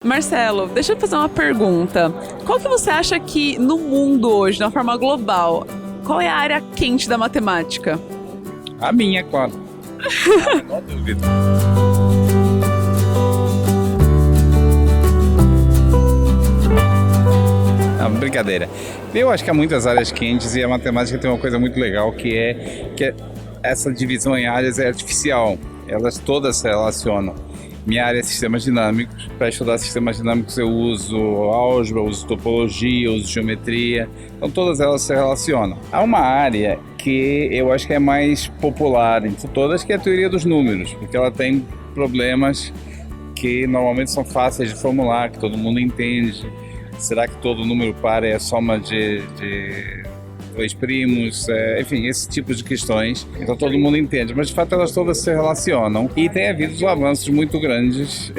Marcelo, deixa eu fazer uma pergunta. Qual que você acha que no mundo hoje, de uma forma global, qual é a área quente da matemática? A minha, claro. Não duvido. Não, brincadeira. Eu acho que há muitas áreas quentes e a matemática tem uma coisa muito legal que é essa divisão em áreas é artificial. Elas todas se relacionam. Minha área é sistemas dinâmicos. Para estudar sistemas dinâmicos eu uso álgebra, uso topologia, uso geometria. Então todas elas se relacionam. Há uma área que eu acho que é mais popular entre todas, que é a teoria dos números, porque ela tem problemas que normalmente são fáceis de formular, que todo mundo entende. Será que todo número par é a soma de dois primos? Enfim, esse tipo de questões. Então todo mundo entende, mas de fato elas todas se relacionam e tem havido avanços muito grandes,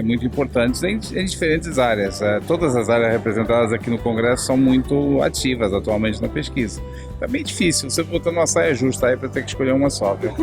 muito importantes em diferentes áreas. Todas as áreas representadas aqui no Congresso são muito ativas atualmente na pesquisa. É bem difícil, você botando uma saia justa aí para ter que escolher uma só, viu?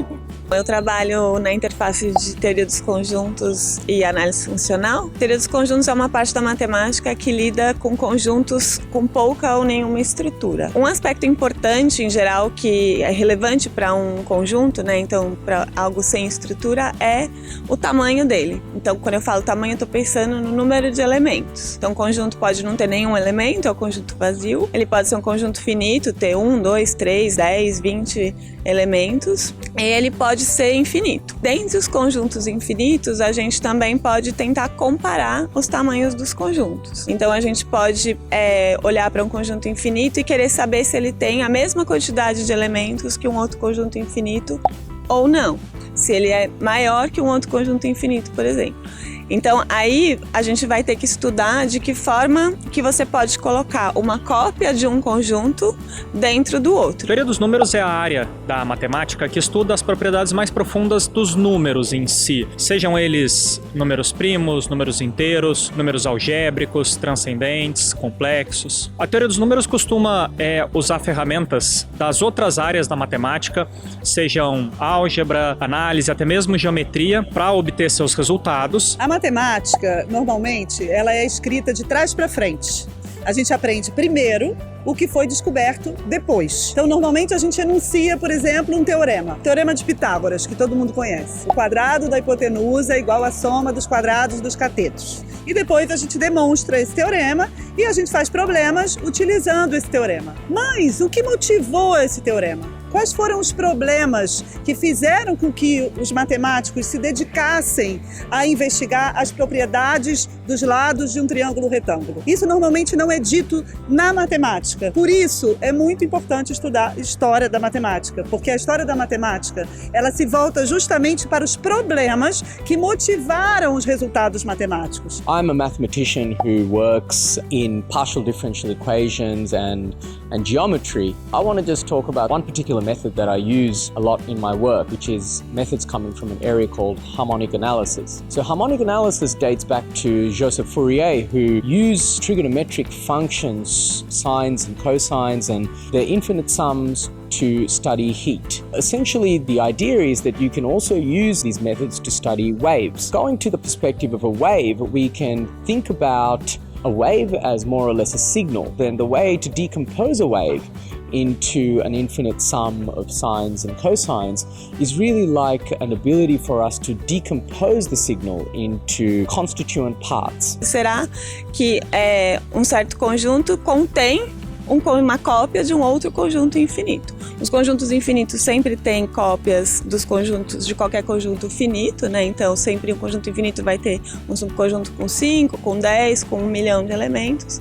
Eu trabalho na interface de teoria dos conjuntos e análise funcional. Teoria dos conjuntos é uma parte da matemática que lida com conjuntos com pouca ou nenhuma estrutura. Um aspecto importante, em geral, que é relevante para um conjunto, né? Então, para algo sem estrutura, é o tamanho dele. Então, quando eu falo tamanho, eu estou pensando no número de elementos. Então, o conjunto pode não ter nenhum elemento, é o conjunto vazio. Ele pode ser um conjunto finito, ter 1, 2, 3, 10, 20 elementos. E ele pode ser infinito. Dentre os conjuntos infinitos, a gente também pode tentar comparar os tamanhos dos conjuntos. Então, a gente pode olhar para um conjunto infinito e querer saber se ele tem a mesma quantidade de elementos que um outro conjunto infinito ou não. Se ele é maior que um outro conjunto infinito, por exemplo. Então, aí a gente vai ter que estudar de que forma que você pode colocar uma cópia de um conjunto dentro do outro. A teoria dos números é a área da matemática que estuda as propriedades mais profundas dos números em si, sejam eles números primos, números inteiros, números algébricos, transcendentes, complexos. A teoria dos números costuma usar ferramentas das outras áreas da matemática, sejam álgebra, análise, até mesmo geometria, para obter seus resultados. A matemática, normalmente, ela é escrita de trás para frente. A gente aprende primeiro o que foi descoberto depois. Então, normalmente, a gente enuncia, por exemplo, um teorema. Teorema de Pitágoras, que todo mundo conhece. O quadrado da hipotenusa é igual à soma dos quadrados dos catetos. E depois a gente demonstra esse teorema e a gente faz problemas utilizando esse teorema. Mas o que motivou esse teorema? Quais foram os problemas que fizeram com que os matemáticos se dedicassem a investigar as propriedades dos lados de um triângulo retângulo? Isso normalmente não é dito na matemática. Por isso, é muito importante estudar história da matemática, porque a história da matemática, ela se volta justamente para os problemas que motivaram os resultados matemáticos. I'm a mathematician who works in partial differential equations and geometry. I want to just talk about one particular method that I use a lot in my work, which is methods coming from an area called harmonic analysis. So harmonic analysis dates back to Joseph Fourier, who used trigonometric functions, sines and cosines and their infinite sums to study heat. Essentially, the idea is that you can also use these methods to study waves. Going to the perspective of a wave, we can think about a wave as more or less a signal. Then the way to decompose a wave into an infinite sum of sines and cosines is really like an ability for us to decompose the signal into constituent parts. Será que um certo conjunto contém uma cópia de um outro conjunto infinito? Os conjuntos infinitos sempre têm cópias dos conjuntos de qualquer conjunto finito, né? Então sempre um conjunto infinito vai ter um subconjunto com 5, com 10, com 1 milhão de elementos.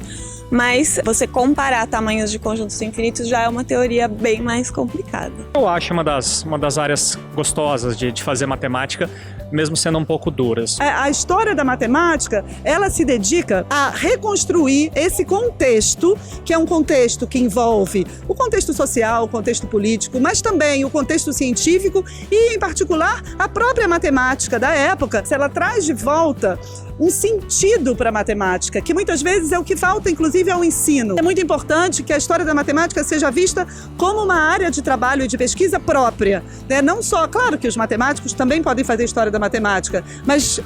Mas você comparar tamanhos de conjuntos infinitos já é uma teoria bem mais complicada. Eu acho uma das áreas gostosas de fazer matemática, mesmo sendo um pouco duras. A história da matemática, ela se dedica a reconstruir esse contexto, que é um contexto que envolve o contexto social, o contexto político, mas também o contexto científico e, em particular, a própria matemática da época. Ela traz de volta um sentido para a matemática, que muitas vezes é o que falta, inclusive, inclusive ao ensino. É muito importante que a história da matemática seja vista como uma área de trabalho e de pesquisa própria, né? Não só, claro que os matemáticos também podem fazer história da matemática, mas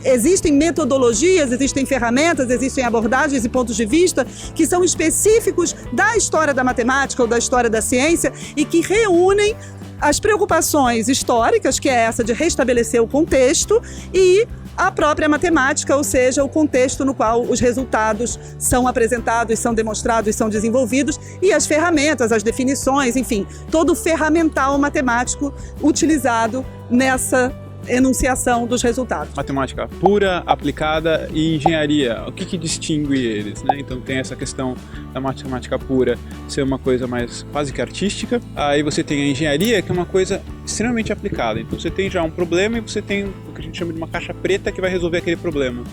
existem metodologias, existem ferramentas, existem abordagens e pontos de vista que são específicos da história da matemática ou da história da ciência e que reúnem as preocupações históricas, que é essa de restabelecer o contexto, e a própria matemática, ou seja, o contexto no qual os resultados são apresentados, são demonstrados, são desenvolvidos, e as ferramentas, as definições, enfim, todo o ferramental matemático utilizado nessa enunciação dos resultados. Matemática pura, aplicada e engenharia, o que distingue eles, né? Então tem essa questão da matemática pura ser uma coisa mais quase que artística, aí você tem a engenharia, que é uma coisa extremamente aplicada, então você tem já um problema e você tem o que a gente chama de uma caixa preta que vai resolver aquele problema.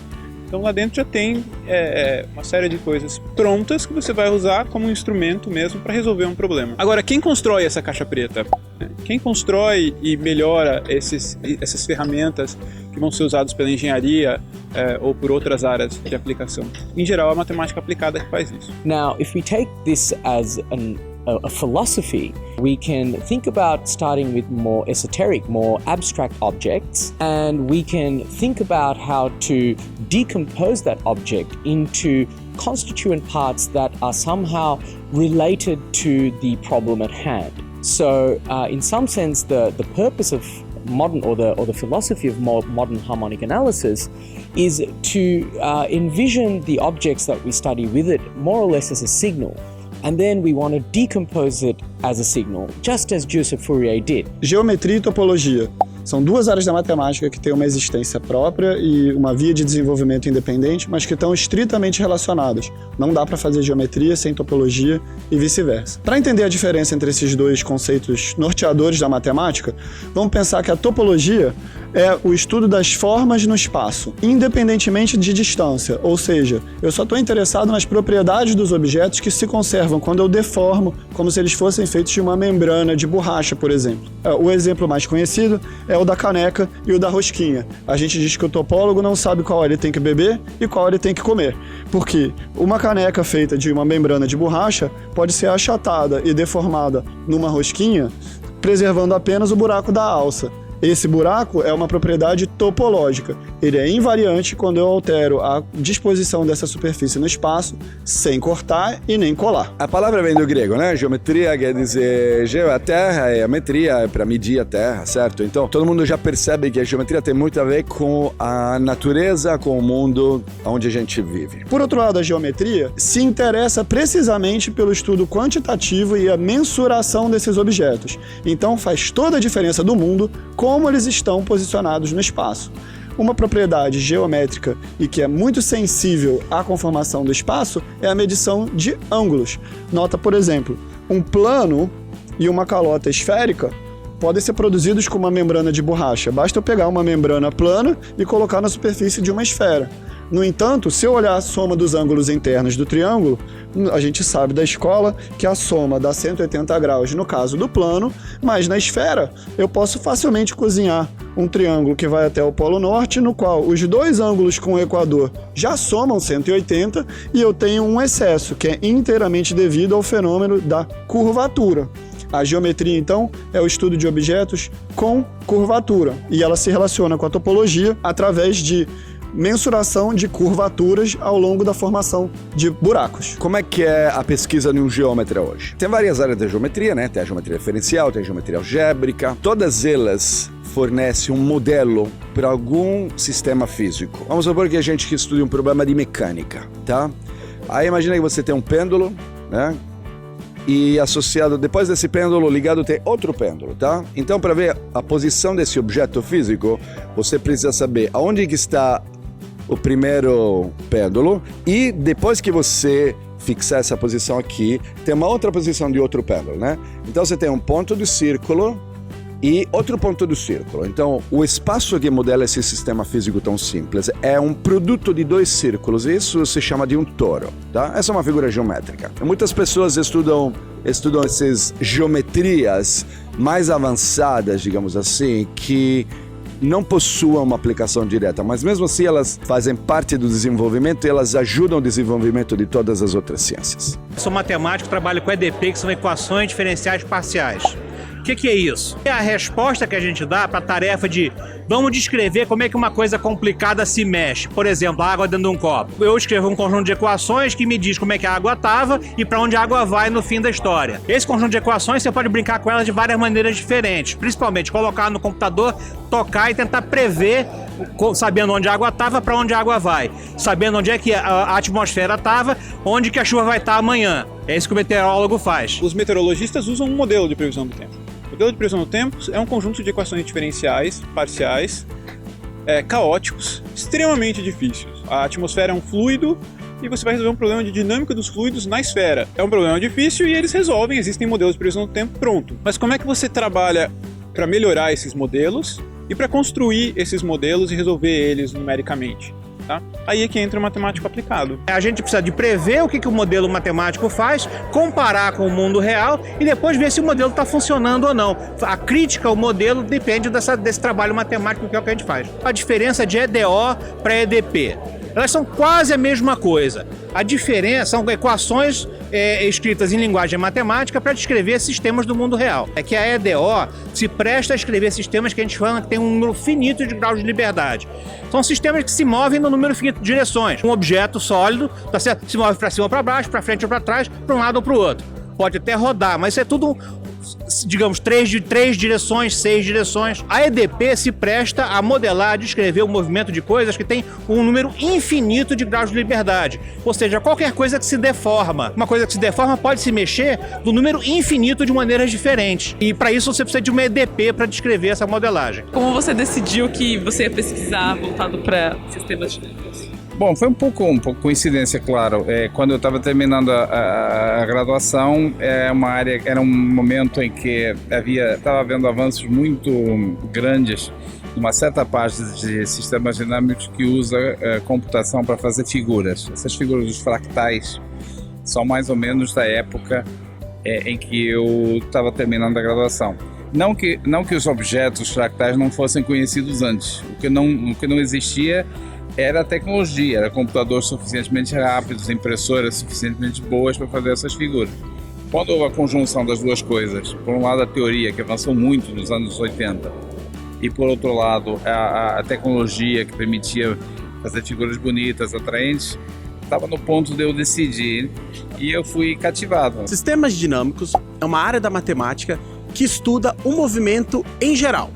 Então lá dentro já tem uma série de coisas prontas que você vai usar como um instrumento mesmo para resolver um problema. Agora, quem constrói essa caixa preta? Quem constrói e melhora essas ferramentas que vão ser usadas pela engenharia ou por outras áreas de aplicação? Em geral, é a matemática aplicada que faz isso. Now, if we take this as a philosophy, we can think about starting with more esoteric, more abstract objects, and we can think about how to decompose that object into constituent parts that are somehow related to the problem at hand. So, in some sense, the purpose of modern or the philosophy of modern harmonic analysis is to envision the objects that we study with it more or less as a signal. And then we want to decompose it as a signal, just as Joseph Fourier did. Geometria e topologia são duas áreas da matemática que têm uma existência própria e uma via de desenvolvimento independente, mas que estão estritamente relacionadas. Não dá para fazer geometria sem topologia e vice-versa. Para entender a diferença entre esses dois conceitos norteadores da matemática, vamos pensar que a topologia é o estudo das formas no espaço, independentemente de distância, ou seja, eu só estou interessado nas propriedades dos objetos que se conservam quando eu deformo, como se eles fossem feitos de uma membrana de borracha, por exemplo. O exemplo mais conhecido é o da caneca e o da rosquinha. A gente diz que o topólogo não sabe qual ele tem que beber e qual ele tem que comer, porque uma caneca feita de uma membrana de borracha pode ser achatada e deformada numa rosquinha, preservando apenas o buraco da alça. Esse buraco é uma propriedade topológica. Ele é invariante quando eu altero a disposição dessa superfície no espaço sem cortar e nem colar. A palavra vem do grego, né? Geometria quer dizer a terra e a metria é para medir a terra, certo? Então todo mundo já percebe que a geometria tem muito a ver com a natureza, com o mundo onde a gente vive. Por outro lado, a geometria se interessa precisamente pelo estudo quantitativo e a mensuração desses objetos. Então faz toda a diferença do mundo como eles estão posicionados no espaço. Uma propriedade geométrica e que é muito sensível à conformação do espaço é a medição de ângulos. Nota, por exemplo, um plano e uma calota esférica podem ser produzidos com uma membrana de borracha. Basta eu pegar uma membrana plana e colocar na superfície de uma esfera. No entanto, se eu olhar a soma dos ângulos internos do triângulo, a gente sabe da escola que a soma dá 180 graus no caso do plano, mas na esfera eu posso facilmente cozinhar um triângulo que vai até o Polo Norte, no qual os dois ângulos com o Equador já somam 180 e eu tenho um excesso, que é inteiramente devido ao fenômeno da curvatura. A geometria, então, é o estudo de objetos com curvatura e ela se relaciona com a topologia através de mensuração de curvaturas ao longo da formação de buracos. Como é que é a pesquisa de um geômetra hoje? Tem várias áreas da geometria, né? Tem a geometria referencial, tem a geometria algébrica. Todas elas fornecem um modelo para algum sistema físico. Vamos supor que a gente estude um problema de mecânica, tá? Aí imagina que você tem um pêndulo, né? E associado, depois desse pêndulo ligado, tem outro pêndulo, tá? Então, para ver a posição desse objeto físico, você precisa saber aonde que está o primeiro pêndulo e depois que você fixar essa posição aqui, tem uma outra posição de outro pêndulo, né? Então, você tem um ponto do círculo e outro ponto do círculo. Então, o espaço que modela esse sistema físico tão simples é um produto de dois círculos, e isso se chama de um toro, tá? Essa é uma figura geométrica. Muitas pessoas estudam essas geometrias mais avançadas, digamos assim, que não possuam uma aplicação direta, mas mesmo assim elas fazem parte do desenvolvimento e elas ajudam o desenvolvimento de todas as outras ciências. Sou matemático, trabalho com EDP, que são equações diferenciais parciais. O que é isso? É a resposta que a gente dá para a tarefa de vamos descrever como é que uma coisa complicada se mexe. Por exemplo, a água dentro de um copo. Eu escrevo um conjunto de equações que me diz como é que a água estava e para onde a água vai no fim da história. Esse conjunto de equações você pode brincar com elas de várias maneiras diferentes. Principalmente colocar no computador, tocar e tentar prever, sabendo onde a água estava, para onde a água vai. Sabendo onde é que a atmosfera estava, onde que a chuva vai estar amanhã. É isso que o meteorólogo faz. Os meteorologistas usam um modelo de previsão do tempo. O modelo de previsão do tempo é um conjunto de equações diferenciais, parciais, caóticos, extremamente difíceis. A atmosfera é um fluido e você vai resolver um problema de dinâmica dos fluidos na esfera. É um problema difícil e eles resolvem, existem modelos de previsão do tempo pronto. Mas como é que você trabalha para melhorar esses modelos e para construir esses modelos e resolver eles numericamente? Tá? Aí é que entra o matemático aplicado. A gente precisa de prever o que o modelo matemático faz, comparar com o mundo real e depois ver se o modelo está funcionando ou não. A crítica ao modelo depende desse trabalho matemático que é o que a gente faz. A diferença de EDO para EDP. Elas são quase a mesma coisa. A diferença são equações escritas em linguagem matemática para descrever sistemas do mundo real. É que a EDO se presta a escrever sistemas que a gente fala que tem um número finito de graus de liberdade. São sistemas que se movem no número finito de direções. Um objeto sólido, tá certo? Se move para cima ou para baixo, para frente ou para trás, para um lado ou para o outro. Pode até rodar, mas isso é tudo, digamos, três direções, 6 direções. A EDP se presta a modelar, a descrever o movimento de coisas que tem um número infinito de graus de liberdade. Ou seja, qualquer coisa que se deforma. Uma coisa que se deforma pode se mexer do número infinito de maneiras diferentes. E para isso você precisa de uma EDP para descrever essa modelagem. Como você decidiu que você ia pesquisar voltado para sistemas dinâmicos? Bom, foi um pouco coincidência, claro. Quando eu estava terminando a graduação, era um momento em que estava havendo avanços muito grandes numa certa parte de sistemas dinâmicos que usa computação para fazer figuras. Essas figuras dos fractais são mais ou menos da época em que eu estava terminando a graduação. Não que os objetos fractais não fossem conhecidos antes. O que não existia era a tecnologia, era computadores suficientemente rápidos, impressoras suficientemente boas para fazer essas figuras. Quando houve a conjunção das duas coisas, por um lado a teoria, que avançou muito nos anos 80, e por outro lado a tecnologia que permitia fazer figuras bonitas, atraentes, estava no ponto de eu decidir e eu fui cativado. Sistemas dinâmicos é uma área da matemática que estuda o movimento em geral.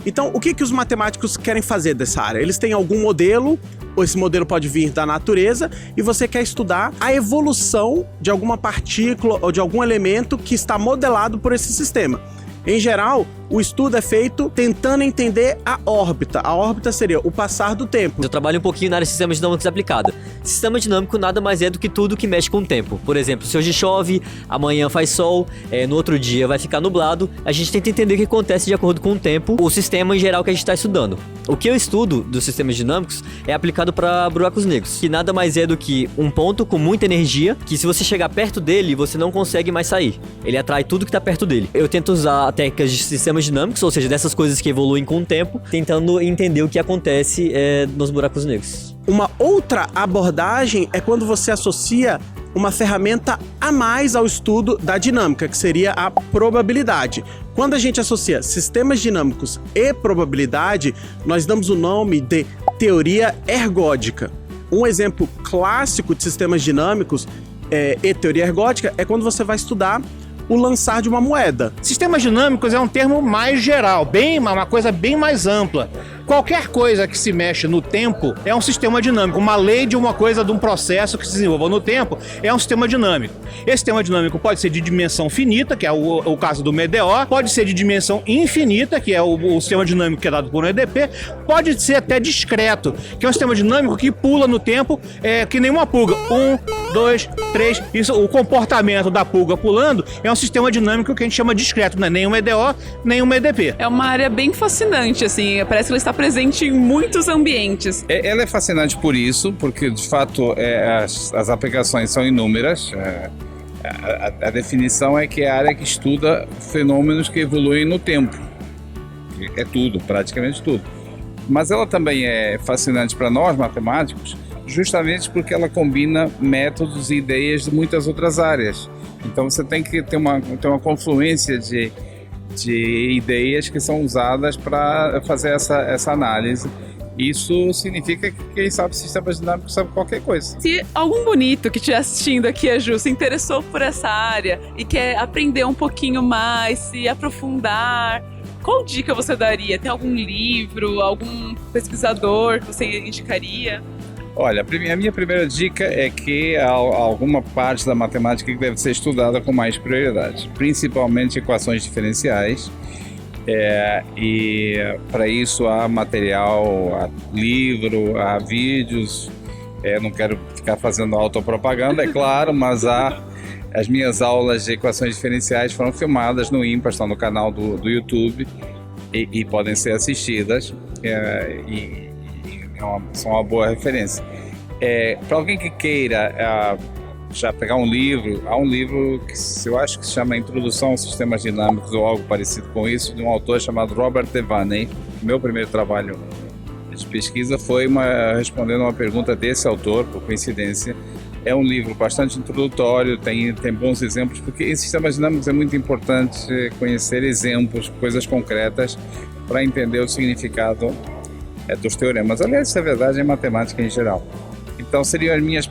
Então, o que os matemáticos querem fazer dessa área? Eles têm algum modelo, ou esse modelo pode vir da natureza, e você quer estudar a evolução de alguma partícula ou de algum elemento que está modelado por esse sistema. Em geral, o estudo é feito tentando entender a órbita. A órbita seria o passar do tempo. Eu trabalho um pouquinho na área de sistemas dinâmicos aplicada. Sistema dinâmico nada mais é do que tudo que mexe com o tempo. Por exemplo, se hoje chove, amanhã faz sol, no outro dia vai ficar nublado, a gente tenta entender o que acontece de acordo com o tempo, o sistema em geral que a gente está estudando. O que eu estudo dos sistemas dinâmicos é aplicado para buracos negros, que nada mais é do que um ponto com muita energia, que se você chegar perto dele, você não consegue mais sair. Ele atrai tudo que está perto dele. Eu tento usar técnicas de sistemas dinâmicos, ou seja, dessas coisas que evoluem com o tempo, tentando entender o que acontece nos buracos negros. Uma outra abordagem é quando você associa uma ferramenta a mais ao estudo da dinâmica, que seria a probabilidade. Quando a gente associa sistemas dinâmicos e probabilidade, nós damos o nome de teoria ergódica. Um exemplo clássico de sistemas dinâmicos e teoria ergódica é quando você vai estudar o lançar de uma moeda. Sistemas dinâmicos é um termo mais geral, uma coisa bem mais ampla. Qualquer coisa que se mexe no tempo é um sistema dinâmico. Uma lei de uma coisa, de um processo que se desenvolva no tempo é um sistema dinâmico. Esse sistema dinâmico pode ser de dimensão finita, que é o caso do MEDEO, pode ser de dimensão infinita, que é o sistema dinâmico que é dado por um EDP, pode ser até discreto, que é um sistema dinâmico que pula no tempo, que nem uma pulga. 1, 2, 3. Isso, o comportamento da pulga pulando é um sistema dinâmico que a gente chama discreto, não é nem um MEDEO, nem um EDP. É uma área bem fascinante, assim, parece que ela está presente em muitos ambientes. Ela é fascinante por isso, porque de fato as aplicações são inúmeras. A definição é que é a área que estuda fenômenos que evoluem no tempo. É tudo, praticamente tudo. Mas ela também é fascinante para nós, matemáticos, justamente porque ela combina métodos e ideias de muitas outras áreas. Então você tem que ter uma confluência de ideias que são usadas para fazer essa análise. Isso significa que quem sabe sistemas dinâmicos sabe qualquer coisa. Se algum bonito que estiver assistindo aqui, a Ju, se interessou por essa área e quer aprender um pouquinho mais, se aprofundar, qual dica você daria? Tem algum livro, algum pesquisador que você indicaria? Olha, a minha primeira dica é que há alguma parte da matemática que deve ser estudada com mais prioridade, principalmente equações diferenciais. E para isso há material, há livro, há vídeos. Não quero ficar fazendo autopropaganda, é claro, mas as minhas aulas de equações diferenciais foram filmadas no IMPA, estão no canal do YouTube e podem ser assistidas. São uma boa referência. Para alguém que queira já pegar um livro, há um livro que eu acho que se chama Introdução aos Sistemas Dinâmicos ou algo parecido com isso, de um autor chamado Robert Devaney. Meu primeiro trabalho de pesquisa foi respondendo uma pergunta desse autor, por coincidência. É um livro bastante introdutório, tem bons exemplos, porque em sistemas dinâmicos é muito importante conhecer exemplos, coisas concretas, para entender o significado dos teoremas. Aliás, isso é verdade em matemática em geral. Então seriam as minhas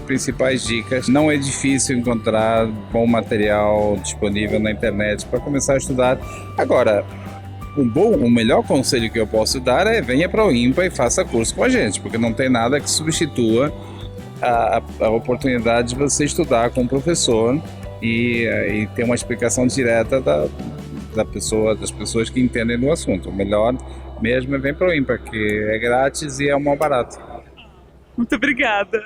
principais dicas. Não é difícil encontrar bom material disponível na internet para começar a estudar. Agora, o melhor conselho que eu posso dar é venha para o IMPA e faça curso com a gente, porque não tem nada que substitua a oportunidade de você estudar com um professor e ter uma explicação direta das pessoas que entendem do assunto. O melhor mesmo é vir para o IMPA, que é grátis e é o mais barato. Muito obrigada.